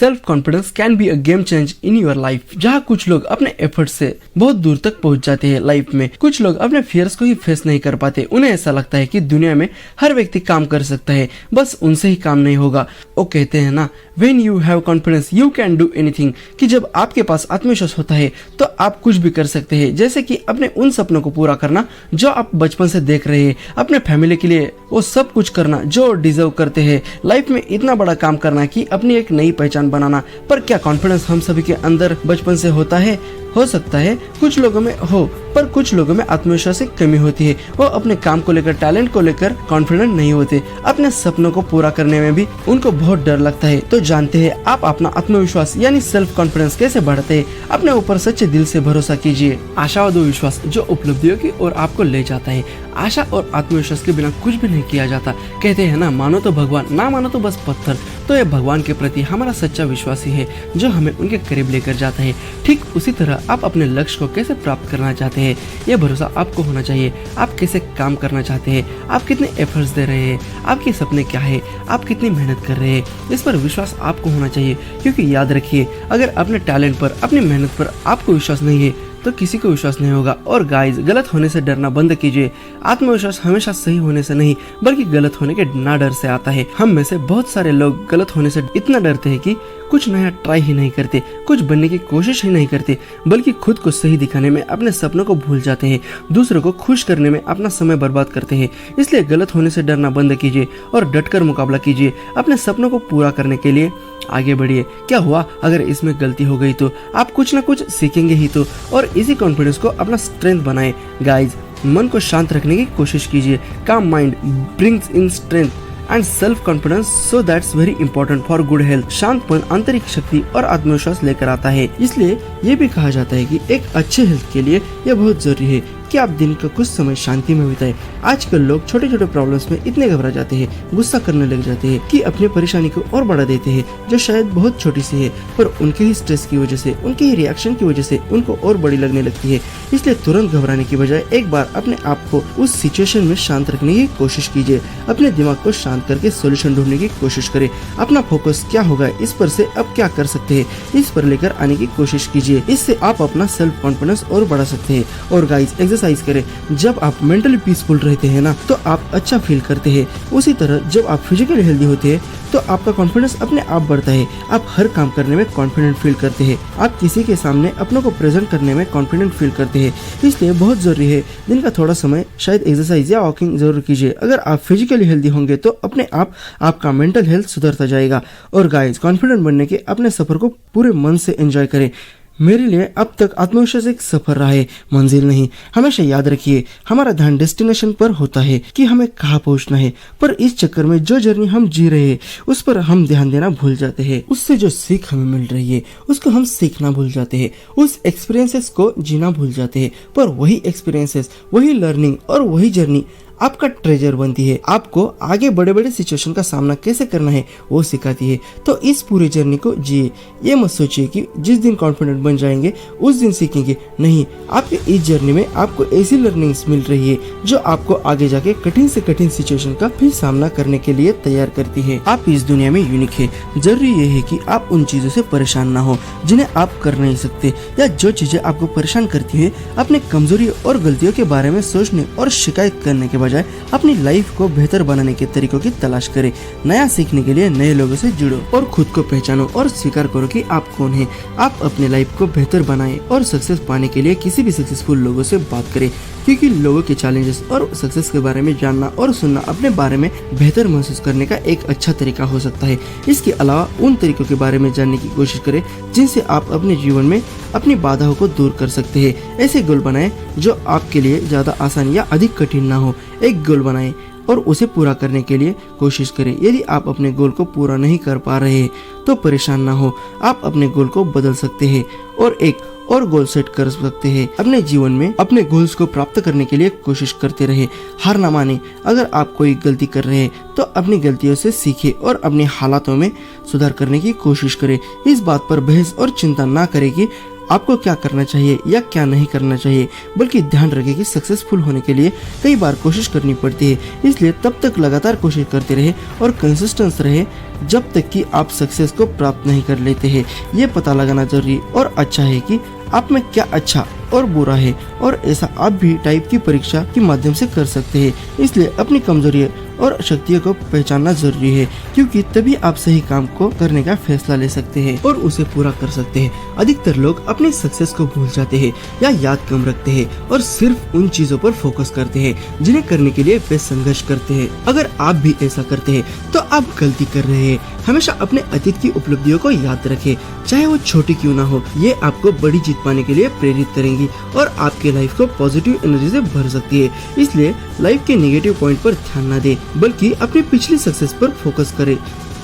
Self confidence can be a game change in your life. जहाँ कुछ लोग अपने एफर्ट से बहुत दूर तक पहुंच जाते हैं लाइफ में, कुछ लोग अपने फियर्स को ही फेस नहीं कर पाते। उन्हें ऐसा लगता है कि दुनिया में हर व्यक्ति काम कर सकता है, बस उनसे ही काम नहीं होगा। वो कहते हैं ना, when you have confidence you can do anything, कि जब आपके पास आत्मविश्वास होता है तो आप कुछ भी कर सकते हैं। जैसे कि अपने उन सपनों को पूरा करना जो आप बचपन से देख रहे हैं, अपने फैमिली के लिए वो सब कुछ करना जो डिजर्व करते हैं, लाइफ में इतना बड़ा काम करना कि अपनी एक नई पहचान बनाना। पर क्या कॉन्फिडेंस हम सभी के अंदर बचपन से होता है? हो सकता है कुछ लोगों में हो, पर कुछ लोगों में आत्मविश्वास की कमी होती है। वो अपने काम को लेकर, टैलेंट को लेकर कॉन्फिडेंट नहीं होते। अपने सपनों को पूरा करने में भी उनको बहुत डर लगता है। तो जानते हैं आप अपना आत्मविश्वास यानी सेल्फ कॉन्फिडेंस कैसे बढ़ाते हैं? अपने ऊपर सच्चे दिल से भरोसा कीजिए। आशावाद वो विश्वास जो उपलब्धियों की ओर आपको ले जाता है। आशा और आत्मविश्वास के बिना कुछ भी नहीं किया जाता। कहते हैं ना, मानो तो भगवान, ना मानो तो बस पत्थर। तो ये भगवान के प्रति हमारा सच्चा विश्वास ही है जो हमें उनके करीब लेकर जाता है। ठीक उसी तरह आप अपने लक्ष्य को कैसे प्राप्त करना चाहते हैं, यह भरोसा आपको होना चाहिए। आप कैसे काम करना चाहते हैं, आप कितने एफर्ट्स दे रहे हैं, आपके सपने क्या है, आप कितनी मेहनत कर रहे हैं, इस पर विश्वास आपको होना चाहिए। क्योंकि याद रखिए, अगर अपने टैलेंट पर, अपनी मेहनत पर आपको विश्वास नहीं है तो किसी को विश्वास नहीं होगा। और गाइस, गलत होने से डरना बंद कीजिए। आत्मविश्वास हमेशा सही होने से नहीं बल्कि गलत होने के ना डर से आता है। हम में से बहुत सारे लोग गलत होने से इतना डरते हैं कि कुछ नया ट्राई ही नहीं करते, कुछ बनने की कोशिश ही नहीं करते, बल्कि खुद को सही दिखाने में अपने सपनों को भूल जाते हैं, दूसरों को खुश करने में अपना समय बर्बाद करते हैं। इसलिए गलत होने से डरना बंद कीजिए और डटकर मुकाबला कीजिए। अपने सपनों को पूरा करने के लिए आगे बढ़िए। क्या हुआ अगर इसमें गलती हो गई तो? आप कुछ ना कुछ सीखेंगे ही तो। और इसी कॉन्फिडेंस को अपना स्ट्रेंथ बनाएं। गाइज, मन को शांत रखने की कोशिश कीजिए। काम mind brings in strength and self confidence, so that's very important for good health. शांत मन आंतरिक शक्ति और आत्मविश्वास लेकर आता है। इसलिए ये भी कहा जाता है कि एक अच्छे हेल्थ के लिए यह बहुत जरूरी है कि आप दिन का कुछ समय शांति में बिताएं। आजकल लोग छोटे छोटे प्रॉब्लम्स में इतने घबरा जाते हैं, गुस्सा करने लग जाते हैं कि अपनी परेशानी को और बढ़ा देते हैं जो शायद बहुत छोटी सी है, पर उनके ही स्ट्रेस की वजह से, उनके ही रिएक्शन की वजह से उनको और बड़ी लगने लगती है। इसलिए तुरंत घबराने की बजाय एक बार अपने आप को उस सिचुएशन में शांत रखने की कोशिश कीजिए। अपने दिमाग को शांत करके सोल्यूशन ढूंढने की कोशिश करें। अपना फोकस क्या होगा, इस पर से अब क्या कर सकते हैं, इस पर लेकर आने की कोशिश कीजिए। इससे आप अपना सेल्फ कॉन्फिडेंस और बढ़ा सकते हैं। और गाइस, एक्सरसाइज करें। जब आप मेंटली पीसफुल रहते हैं ना, तो आप अच्छा फील करते हैं। उसी तरह जब आप फिजिकली हेल्दी होते हैं तो आपका कॉन्फिडेंस अपने आप बढ़ता है। आप हर काम करने में कॉन्फिडेंट फील करते हैं। आप किसी के सामने अपनों को प्रेजेंट करने में कॉन्फिडेंट फील करते हैं। इसलिए बहुत जरूरी है दिन का थोड़ा समय शायद एक्सरसाइज या वॉकिंग जरूर कीजिए। अगर आप फिजिकली हेल्दी होंगे तो अपने आप आपका मेंटल हेल्थ सुधरता जाएगा। और गाइस, कॉन्फिडेंट बनने के अपने सफर को पूरे मन से एंजॉय करें। मेरे लिए अब तक आत्मविश्वास एक सफर रहा है, मंजिल नहीं। हमेशा याद रखिए, हमारा ध्यान डेस्टिनेशन पर होता है कि हमें कहाँ पहुँचना है, पर इस चक्कर में जो जर्नी हम जी रहे हैं उस पर हम ध्यान देना भूल जाते हैं। उससे जो सीख हमें मिल रही है उसको हम सीखना भूल जाते हैं, उस एक्सपीरियंसेस को जीना भूल जाते हैं। पर वही एक्सपीरियंसेस, वही लर्निंग और वही जर्नी आपका ट्रेजर बनती है। आपको आगे बड़े बड़े सिचुएशन का सामना कैसे करना है वो सिखाती है। तो इस पूरी जर्नी को जिए। ये मत सोचिए कि जिस दिन कॉन्फिडेंट बन जाएंगे उस दिन सीखेंगे, नहीं। आपके इस जर्नी में आपको ऐसी लर्निंग्स मिल रही है जो आपको आगे जाके कठिन से कठिन सिचुएशन का भी सामना करने के लिए तैयार करती है। आप इस दुनिया में यूनिक है। जरूरी ये है कि आप उन चीजों से परेशान ना हो जिन्हें आप कर नहीं सकते, या जो चीजें आपको परेशान करती है अपने कमजोरी और गलतियों के बारे में सोचने और शिकायत करने के बजाय अपनी लाइफ को बेहतर बनाने के तरीकों की तलाश करें। नया सीखने के लिए नए लोगों से जुड़ो और खुद को पहचानो और स्वीकार करो कि आप कौन हैं। आप अपनी लाइफ को बेहतर बनाएं और सक्सेस पाने के लिए किसी भी सक्सेसफुल लोगों से बात करें, क्योंकि लोगों के चैलेंजेस और सक्सेस के बारे में जानना और सुनना अपने बारे में बेहतर महसूस करने का एक अच्छा तरीका हो सकता है। इसके अलावा उन तरीकों के बारे में जानने की कोशिश करें जिनसे आप अपने जीवन में अपनी बाधाओं को दूर कर सकते हैं। ऐसे गोल बनाएं जो आपके लिए ज्यादा आसान या अधिक कठिन ना हो। एक गोल बनाएं और उसे पूरा करने के लिए कोशिश करें। यदि आप अपने गोल को पूरा नहीं कर पा रहे हैं तो परेशान ना हो, आप अपने गोल को बदल सकते हैं और एक और गोल सेट कर सकते हैं। अपने जीवन में अपने गोल्स को प्राप्त करने के लिए कोशिश करते रहे, हार ना माने। अगर आप कोई गलती कर रहे हैं तो अपनी गलतियों से सीखे और अपने हालातों में सुधार करने की कोशिश करें। इस बात पर बहस और चिंता ना करें कि आपको क्या करना चाहिए या क्या नहीं करना चाहिए, बल्कि ध्यान रखें कि सक्सेसफुल होने के लिए कई बार कोशिश करनी पड़ती है। इसलिए तब तक लगातार कोशिश करते रहे और कंसिस्टेंस रहे जब तक कि आप सक्सेस को प्राप्त नहीं कर लेते हैं। ये पता लगाना जरूरी और अच्छा है कि आप में क्या अच्छा और बुरा है, और ऐसा आप भी टाइप की परीक्षा के माध्यम से कर सकते हैं। इसलिए अपनी कमजोरियां और शक्तियों को पहचानना जरूरी है, क्योंकि तभी आप सही काम को करने का फैसला ले सकते हैं और उसे पूरा कर सकते हैं। अधिकतर लोग अपनी सक्सेस को भूल जाते हैं या याद कम रखते हैं और सिर्फ उन चीजों पर फोकस करते हैं जिन्हें करने के लिए वे संघर्ष करते हैं। अगर आप भी ऐसा करते हैं तो आप गलती कर रहे हैं। हमेशा अपने अतीत की उपलब्धियों को याद रखें, चाहे वो छोटी क्यों ना हो। ये आपको बड़ी जीत पाने के लिए प्रेरित करेंगी और आपके लाइफ को पॉजिटिव एनर्जी से भर सकती है। इसलिए लाइफ के नेगेटिव पॉइंट पर ध्यान न दें, बल्कि अपनी पिछली सक्सेस पर फोकस करें।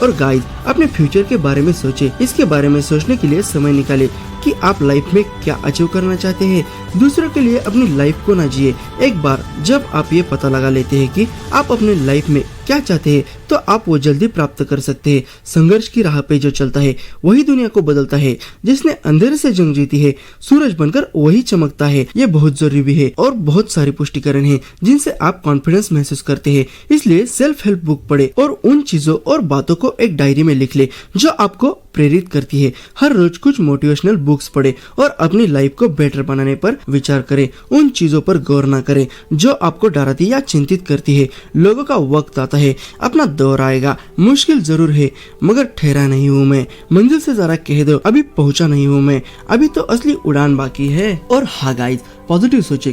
और गाइस, अपने फ्यूचर के बारे में सोचें। इसके बारे में सोचने के लिए समय निकालें कि आप लाइफ में क्या अचीव करना चाहते हैं। दूसरों के लिए अपनी लाइफ को न जिए। एक बार जब आप ये पता लगा लेते हैं कि आप अपने लाइफ में क्या चाहते हैं, तो आप वो जल्दी प्राप्त कर सकते हैं। संघर्ष की राह पे जो चलता है वही दुनिया को बदलता है। जिसने अंधेरे से जंग जीती है, सूरज बनकर वही चमकता है। ये बहुत जरूरी भी है और बहुत सारे पुष्टिकरण है जिनसे आप कॉन्फिडेंस महसूस करते हैं। इसलिए सेल्फ हेल्प बुक पढ़े और उन चीजों और बातों को एक डायरी में लिख ले जो आपको प्रेरित करती है। हर रोज कुछ मोटिवेशनल बुक्स पढ़े और अपनी लाइफ को बेटर बनाने पर विचार करें। उन चीजों पर गौर न करें जो आपको डराती या चिंतित करती है। लोगों का वक्त आता है, अपना दौर आएगा। मुश्किल जरूर है, मगर ठहरा नहीं हूँ मैं। मंजिल से जरा कह दो, अभी पहुंचा नहीं हूँ मैं, अभी तो असली उड़ान बाकी है। और हाँ गाइस, पॉजिटिव सोचे।